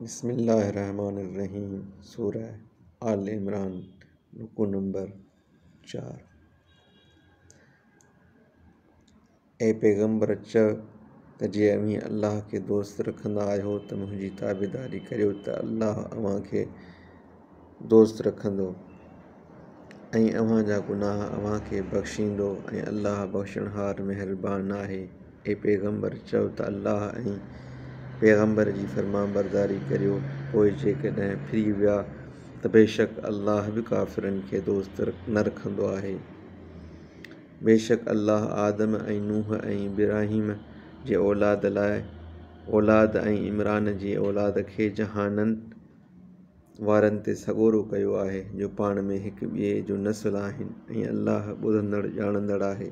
बिस्मिल्लाहिर्रहमानिर्रहीम। सूरह आल इमरान रुकू नंबर 4। ए पैगंबर चओ त जे अव्हीं अल्लाह खे दोस्त रखंदा आहियो त मुंहिंजी ताबेदारी करियो त अल्लाह अव्हां खे दोस्त रखंदो ऐं अव्हां जा गुनाह अव्हां खे बख़्शींदो ऐं अल्लाह बख़्शणहार महिरबान आहे। ए पैगंबर चओ त अल्लाह ऐं पैगंबर जी फरमाबरदारी करियो, पोइ जेकॾहिं फिरी विया त बेशक अल्लाह बि काफ़िरनि खे दोस्त न रखंदो आहे। बेशक अल्लाह आदम ऐं नूह ऐं इब्राहीम जे औलाद लाइ औलाद ऐं इमरान जी औलाद खे जहाननि वारनि ते सॻोरो कयो आहे जो पाण में हिक ॿिए जो नस्ल आहिनि ऐं अल्लाह ॿुधंदड़ ॼाणंदड़ आहे।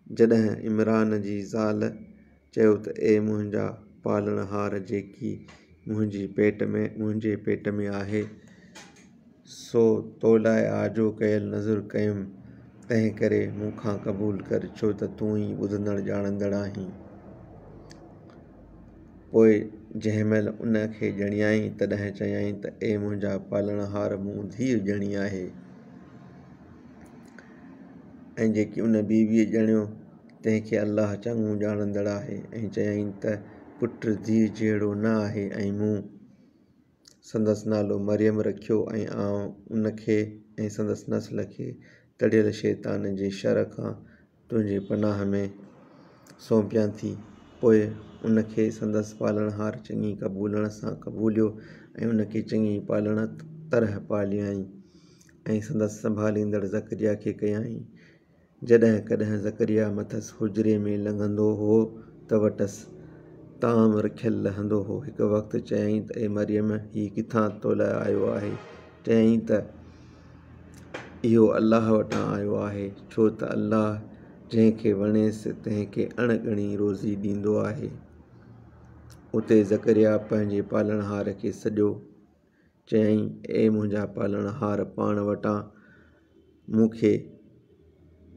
जॾहिं इमरान जी ज़ाल चयो त ए मुंहिंजा पालणहार जेकी मुंहिंजे पेट में आहे सो तो लाइ आजो कयल नज़र कयुमि, तंहिं करे मूंखां क़बूल कर छो त तूं ई ॿुधंदड़ ॼाणंदड़ आहीं। पोइ जंहिं महिल उन खे ॼणियाईं तॾहिं चयाईं त ए मुंहिंजा पालणहार मूं धीउ ॼणी आहे। ऐं जेकी उन बीवीअ ॼणियो तंहिंखे अल्लाह चङो ॼाणंदड़ आहे ऐं चयाईं त पुट धीउ जहिड़ो न आहे ऐं मूं संदसि नालो मरियम रखियो ऐं आउं उन खे ऐं संदसि नस्ल खे तड़ियल शैतान जे शर खां तुंहिंजे पनाह में सौंपियां थी। पोइ उन खे संदसि पालणहार चङी क़बूलण सां क़बूलियो ऐं उन खे चङी पालण तरह पालियाईं ऐं संदसि संभालींदड़ ज़करिया खे कयाईं। जॾहिं कॾहिं ज़करिया मथसि हुजरे में लंघंदो हो त वटसि ताम रखियल लहंदो हो। हिकु वक़्तु चयाईं त ए मरियम, हीउ किथां तो लाइ आयो आहे? चयाईं त इहो अल्लाह वटां आयो आहे, छो त अल्लाह जंहिंखे वणेसि तंहिंखे अणॻणी रोज़ी ॾींदो आहे। उते ज़करिया पंहिंजे पालणहार खे सॾियो, चयाईं ए मुंहिंजा पालणहार, पाण वटां मूंखे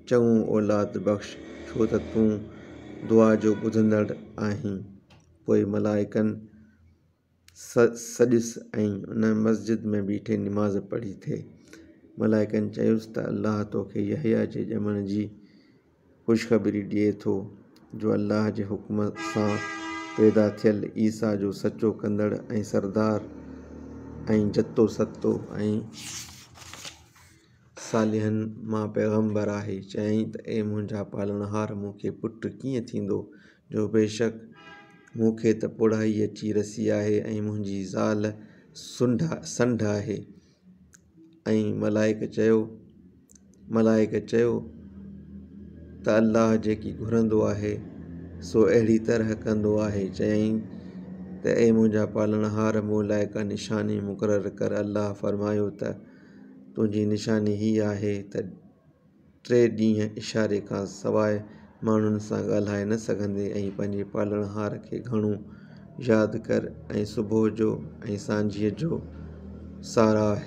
चङो औलाद बख़्श, छो त तूं दुआ जो ॿुधंदड़ आहीं। पोइ मलाइकनि सॾुसि ऐं उन मस्जिद में बीठे निमाज़ पढ़ी थे। मलाइकनि चयुसि त अल्लाह तोखे यहया जे ॼमण जी ख़ुशख़बरी ॾिए थो, जो अल्लाह जे हुक्म सां पैदा थियल ईसा जो सचो कंदड़ ऐं सरदार ऐं जतो सतो ऐं सालिहनि मां पैगंबर आहे। चयाईं त ए मुंहिंजा पालणहार, मूंखे पुटु कीअं थींदो, जो बेशक मूंखे त पुढ़ाई अची रसी आहे ऐं मुंहिंजी ज़ाल संढ आहे। ऐं मलाइक चयो त अल्लाह जेकी घुरंदो आहे सो अहिड़ी तरह कंदो आहे। चयाईं त ए मुंहिंजा पालणहार, मूं लाइ का निशानी मुक़ररु कर। अल्लाह फरमायो त तुंहिंजी निशानी हीअ आहे त 3 ॾींहं इशारे खां सवाइ माण्हुनि सां ॻाल्हाए न सघंदे ऐं पंहिंजे पालणहार खे घणो यादि कर ऐं सुबुह जो ऐं सांझीअ जो साराह